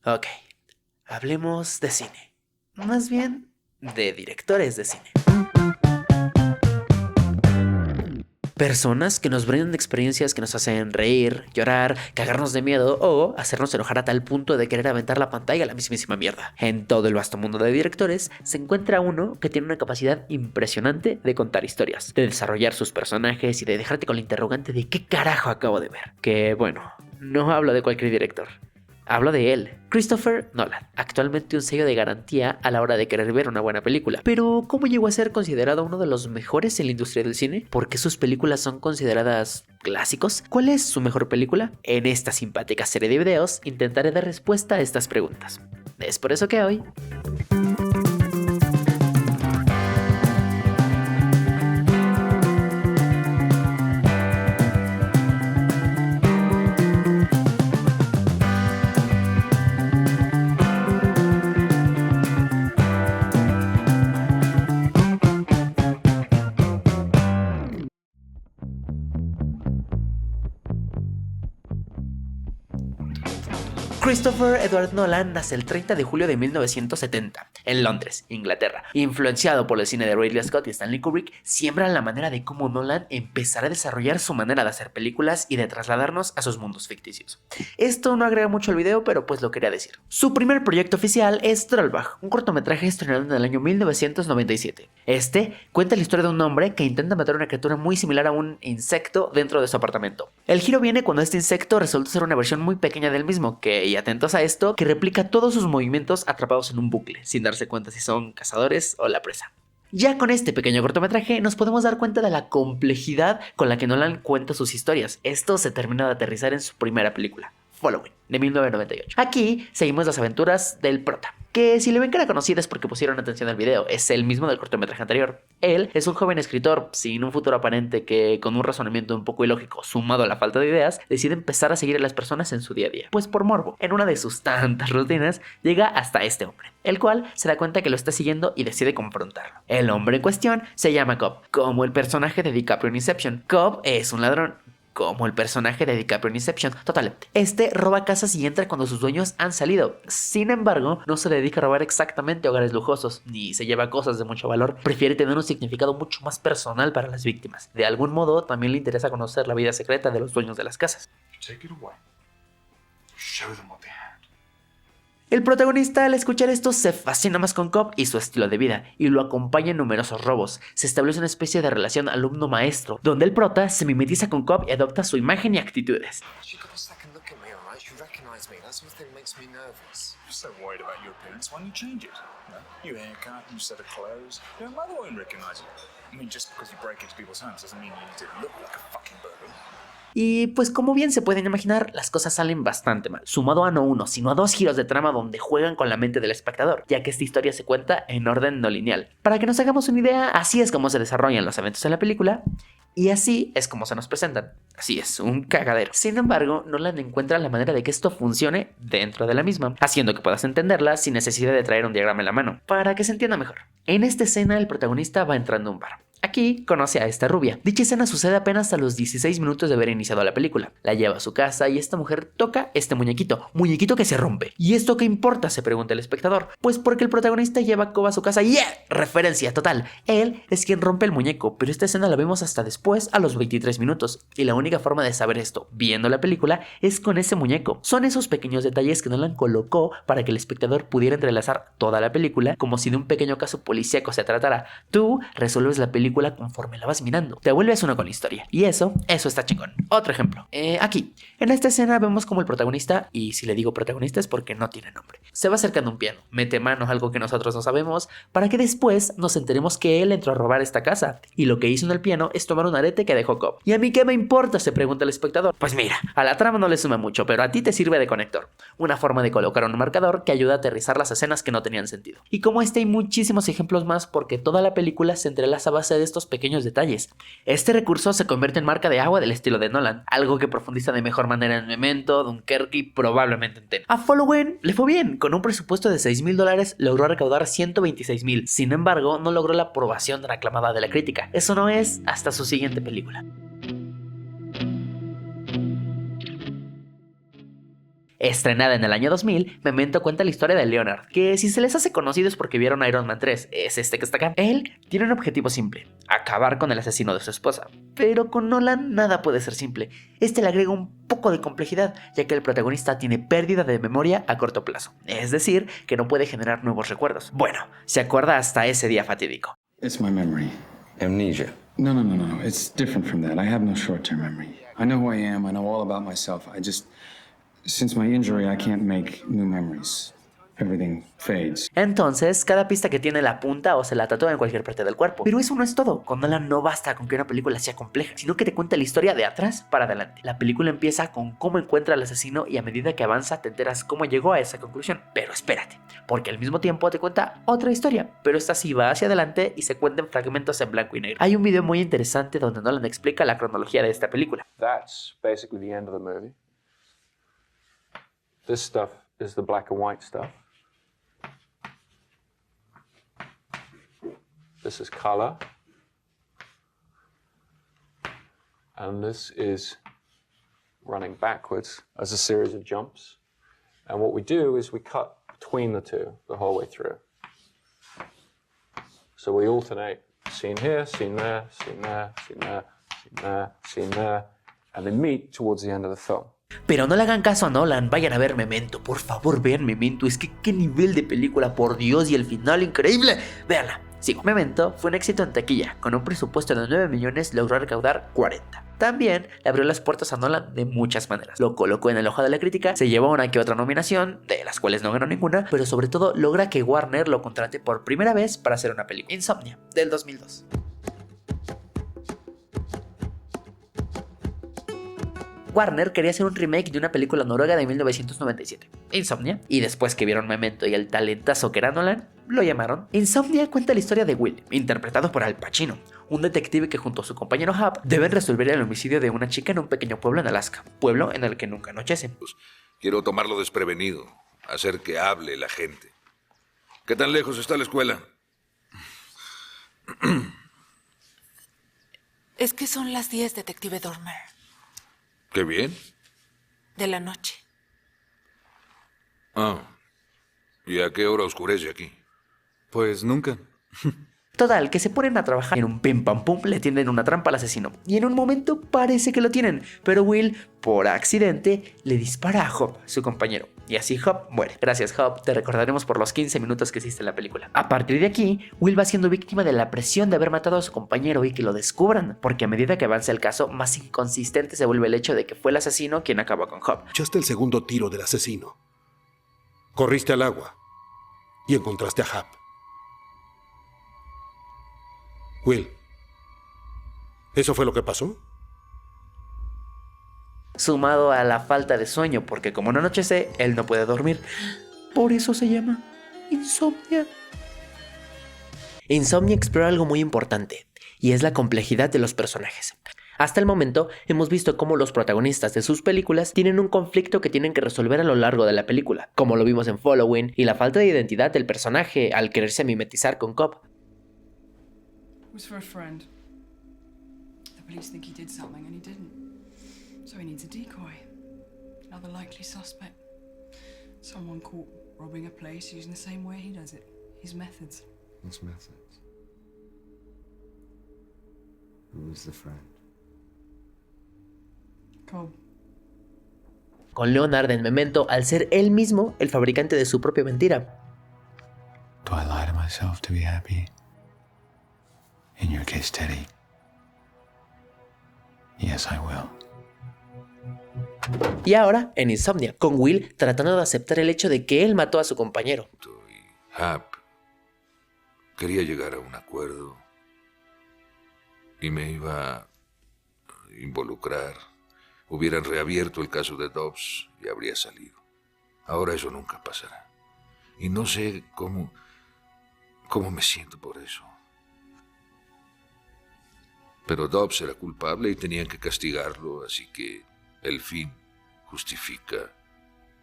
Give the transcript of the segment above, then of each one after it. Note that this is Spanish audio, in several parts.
Ok, hablemos de cine. Más bien, de directores de cine. Personas que nos brindan experiencias que nos hacen reír, llorar, cagarnos de miedo o hacernos enojar a tal punto de querer aventar la pantalla a la mismísima mierda. En todo el vasto mundo de directores se encuentra uno que tiene una capacidad impresionante de contar historias, de desarrollar sus personajes y de dejarte con la interrogante de qué carajo acabo de ver. Que bueno, no hablo de cualquier director. Hablo de él, Christopher Nolan, actualmente un sello de garantía a la hora de querer ver una buena película. Pero, ¿cómo llegó a ser considerado uno de los mejores en la industria del cine? ¿Por qué sus películas son consideradas clásicos? ¿Cuál es su mejor película? En esta simpática serie de videos intentaré dar respuesta a estas preguntas. Es por eso que hoy... Christopher Edward Nolan nace el 30 de julio de 1970 en Londres, Inglaterra. Influenciado por el cine de Ridley Scott y Stanley Kubrick, siembran la manera de cómo Nolan empezará a desarrollar su manera de hacer películas y de trasladarnos a sus mundos ficticios. Esto no agrega mucho al video, pero pues lo quería decir. Su primer proyecto oficial es Trollbag, un cortometraje estrenado en el año 1997. Este cuenta la historia de un hombre que intenta matar a una criatura muy similar a un insecto dentro de su apartamento. El giro viene cuando este insecto resulta ser una versión muy pequeña del mismo, y atentos a esto, que replica todos sus movimientos atrapados en un bucle, sin darse cuenta si son cazadores o la presa. Ya con este pequeño cortometraje nos podemos dar cuenta de la complejidad con la que Nolan cuenta sus historias. Esto se termina de aterrizar en su primera película, Following, de 1998. Aquí seguimos las aventuras del prota, que si le ven cara conocida es porque pusieron atención al video, es el mismo del cortometraje anterior. Él es un joven escritor sin un futuro aparente que, con un razonamiento un poco ilógico sumado a la falta de ideas, decide empezar a seguir a las personas en su día a día. Pues por morbo, en una de sus tantas rutinas, llega hasta este hombre, el cual se da cuenta que lo está siguiendo y decide confrontarlo. El hombre en cuestión se llama Cobb, como el personaje de DiCaprio en Inception. Cobb es un ladrón, como el personaje de DiCaprio en Inception. Total, este roba casas y entra cuando sus dueños han salido. Sin embargo, no se dedica a robar exactamente hogares lujosos, ni se lleva cosas de mucho valor. Prefiere tener un significado mucho más personal para las víctimas. De algún modo, también le interesa conocer la vida secreta de los dueños de las casas. Take it away. Show them what they had. El protagonista, al escuchar esto, se fascina más con Cobb y su estilo de vida, y lo acompaña en numerosos robos. Se establece una especie de relación alumno-maestro, donde el prota se mimetiza con Cobb y adopta su imagen y actitudes. She got a second look at me, alright? She recognised me. That sort of thing makes me nervous. You're so worried about your appearance, why don't you change it? No? New haircut, new set of clothes. Your mother won't recognize you. I mean, just because you break into people's homes doesn't mean you need to look like a fucking burglar. Y pues como bien se pueden imaginar, las cosas salen bastante mal, sumado a no uno, sino a dos giros de trama donde juegan con la mente del espectador, ya que esta historia se cuenta en orden no lineal. Para que nos hagamos una idea, así es como se desarrollan los eventos de la película, y así es como se nos presentan. Así es, un cagadero. Sin embargo, Nolan encuentra la manera de que esto funcione dentro de la misma, haciendo que puedas entenderla sin necesidad de traer un diagrama en la mano, para que se entienda mejor. En esta escena, el protagonista va entrando a un bar. Aquí conoce a esta rubia. Dicha escena sucede apenas a los 16 minutos de haber iniciado la película. La lleva a su casa y esta mujer toca este muñequito que se rompe. ¿Y esto qué importa?, se pregunta el espectador. Pues porque el protagonista lleva a Cobb a su casa y referencia total. Él es quien rompe el muñeco, pero esta escena la vemos hasta después, a los 23 minutos. Y la única forma de saber esto, viendo la película, es con ese muñeco. Son esos pequeños detalles que Nolan colocó para que el espectador pudiera entrelazar toda la película como si de un pequeño caso policíaco se tratara. Tú resuelves la película conforme la vas mirando, te vuelves uno con la historia, y eso está chingón. Otro ejemplo, aquí, en esta escena vemos como el protagonista, y si le digo protagonista es porque no tiene nombre, se va acercando a un piano, mete manos a algo que nosotros no sabemos, para que después nos enteremos que él entró a robar esta casa, y lo que hizo en el piano es tomar un arete que dejó Cobb. ¿Y a mí qué me importa?, se pregunta el espectador. Pues mira, a la trama no le suma mucho, pero a ti te sirve de conector, una forma de colocar un marcador que ayuda a aterrizar las escenas que no tenían sentido. Y como este hay muchísimos ejemplos más, porque toda la película se entrelaza a base de estos pequeños detalles. Este recurso se convierte en marca de agua del estilo de Nolan, algo que profundiza de mejor manera en Memento, Dunkerque y probablemente en Tenet. A Following le fue bien, con un presupuesto de $6,000 logró recaudar $126,000, sin embargo no logró la aprobación reclamada de la crítica. Eso no es hasta su siguiente película. Estrenada en el año 2000, Memento cuenta la historia de Leonard, que si se les hace conocido es porque vieron Iron Man 3, es este que está acá. Él tiene un objetivo simple, acabar con el asesino de su esposa. Pero con Nolan nada puede ser simple. Este le agrega un poco de complejidad, ya que el protagonista tiene pérdida de memoria a corto plazo. Es decir, que no puede generar nuevos recuerdos. Bueno, se acuerda hasta ese día fatídico. It's my memory. Amnesia. No. It's different from that. I have no short-term memory. I know who I am. I know all about myself. Since my injury, I can't make new memories. Everything fades. Entonces, cada pista que tiene la apunta o se la tatúa en cualquier parte del cuerpo. Pero eso no es todo. Con Nolan no basta con que una película sea compleja, sino que te cuenta la historia de atrás para adelante. La película empieza con cómo encuentra al asesino y a medida que avanza te enteras cómo llegó a esa conclusión. Pero espérate, porque al mismo tiempo te cuenta otra historia, pero esta sí va hacia adelante y se cuenta en fragmentos en blanco y negro. Hay un video muy interesante donde Nolan explica la cronología de esta película. That's basically the end of the movie. This stuff is the black and white stuff. This is color. And this is running backwards as a series of jumps. And what we do is we cut between the two the whole way through. So we alternate scene here, scene there, scene there, scene there, scene there, scene there, and they meet towards the end of the film. Pero no le hagan caso a Nolan, vayan a ver Memento, por favor vean Memento, es que qué nivel de película, por Dios, y el final increíble, véanla. Sigo. Memento fue un éxito en taquilla, con un presupuesto de 9 millones logró recaudar 40. También le abrió las puertas a Nolan de muchas maneras. Lo colocó en el ojo de la crítica, se llevó una que otra nominación, de las cuales no ganó ninguna, pero sobre todo logra que Warner lo contrate por primera vez para hacer una película. Insomnia, del 2002. Warner quería hacer un remake de una película noruega de 1997, Insomnia, y después que vieron Memento y el talentazo que era Nolan, lo llamaron. Insomnia cuenta la historia de Will, interpretado por Al Pacino, un detective que junto a su compañero Hub deben resolver el homicidio de una chica en un pequeño pueblo en Alaska, pueblo en el que nunca anochece. Quiero tomarlo desprevenido, hacer que hable la gente. ¿Qué tan lejos está la escuela? Es que son las 10, detective Dormer. Qué bien. De la noche. Ah, ¿y a qué hora oscurece aquí? Pues nunca. Total, que se ponen a trabajar en un pim pam pum, le tienden una trampa al asesino. Y en un momento parece que lo tienen, pero Will, por accidente, le dispara a Hop, su compañero. Y así Hop muere. Gracias Hop, te recordaremos por los 15 minutos que hiciste en la película. A partir de aquí, Will va siendo víctima de la presión de haber matado a su compañero y que lo descubran, porque a medida que avanza el caso, más inconsistente se vuelve el hecho de que fue el asesino quien acabó con Hop. Echaste el segundo tiro del asesino. Corriste al agua y encontraste a Hap. Will, ¿eso fue lo que pasó? Sumado a la falta de sueño, porque como no anochece, él no puede dormir. Por eso se llama Insomnia. Insomnia explora algo muy importante, y es la complejidad de los personajes. Hasta el momento, hemos visto cómo los protagonistas de sus películas tienen un conflicto que tienen que resolver a lo largo de la película, como lo vimos en Following, y la falta de identidad del personaje al quererse mimetizar con Cobb. It was for a friend. The police think he did something and he didn't. So he needs a decoy. Another likely suspect. Someone caught robbing a place using the same way he does it. His methods. His methods. Who was the friend? Cobb. Con Leonard en Memento al ser él mismo el fabricante de su propia mentira. Do I lie to myself to be happy? In your case, Teddy. Yes, I will. Y ahora, en Insomnia, con Will tratando de aceptar el hecho de que él mató a su compañero. Y Hap quería llegar a un acuerdo y me iba a involucrar. Hubieran reabierto el caso de Dobbs y habría salido. Ahora eso nunca pasará. Y no sé cómo me siento por eso. Pero Dobbs era culpable y tenían que castigarlo, así que el fin justifica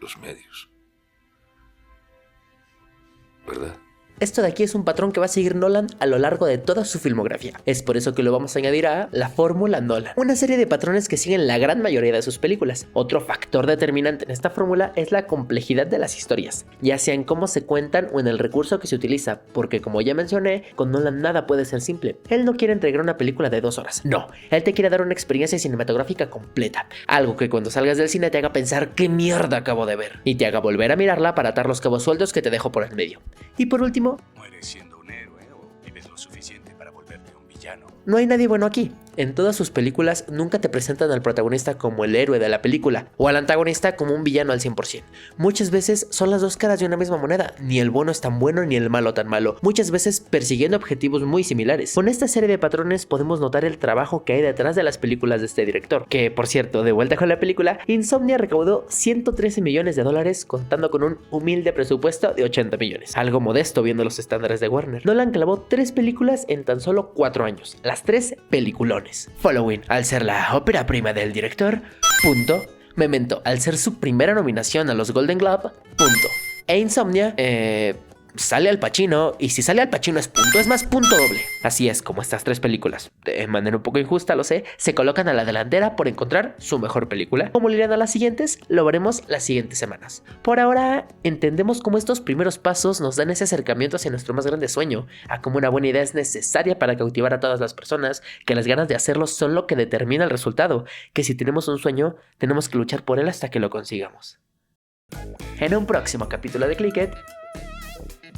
los medios. ¿Verdad? Esto de aquí es un patrón que va a seguir Nolan a lo largo de toda su filmografía. Es por eso que lo vamos a añadir a la fórmula Nolan. Una serie de patrones que siguen la gran mayoría de sus películas. Otro factor determinante en esta fórmula es la complejidad de las historias, ya sea en cómo se cuentan o en el recurso que se utiliza, porque como ya mencioné, con Nolan nada puede ser simple. Él no quiere entregar una película de 2 horas, no, él te quiere dar una experiencia cinematográfica completa, algo que cuando salgas del cine te haga pensar qué mierda acabo de ver, y te haga volver a mirarla para atar los cabos sueltos que te dejo por el medio. Y por último, ¿Mueres siendo un héroe o vives lo suficiente para volverte un villano? no hay nadie bueno aquí. En todas sus películas nunca te presentan al protagonista como el héroe de la película o al antagonista como un villano al 100%. Muchas veces son las dos caras de una misma moneda, ni el bueno es tan bueno ni el malo tan malo, muchas veces persiguiendo objetivos muy similares. Con esta serie de patrones podemos notar el trabajo que hay detrás de las películas de este director, que por cierto, de vuelta con la película, Insomnia recaudó 113 millones de dólares contando con un humilde presupuesto de 80 millones, algo modesto viendo los estándares de Warner. Nolan clavó 3 películas en tan solo 4 años, las 3 peliculones. Following, al ser la ópera prima del director, punto. Memento, al ser su primera nominación a los Golden Globe, punto. E Insomnia, sale Al Pacino, y si sale Al Pacino es punto, es más, punto doble. Así es como estas 3 películas, de manera un poco injusta lo sé, se colocan a la delantera por encontrar su mejor película. ¿Cómo le irán a las siguientes? Lo veremos las siguientes semanas. Por ahora, entendemos cómo estos primeros pasos nos dan ese acercamiento hacia nuestro más grande sueño, a cómo una buena idea es necesaria para cautivar a todas las personas, que las ganas de hacerlo son lo que determina el resultado, que si tenemos un sueño, tenemos que luchar por él hasta que lo consigamos. En un próximo capítulo de Click It,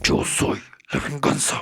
Yo soy la venganza.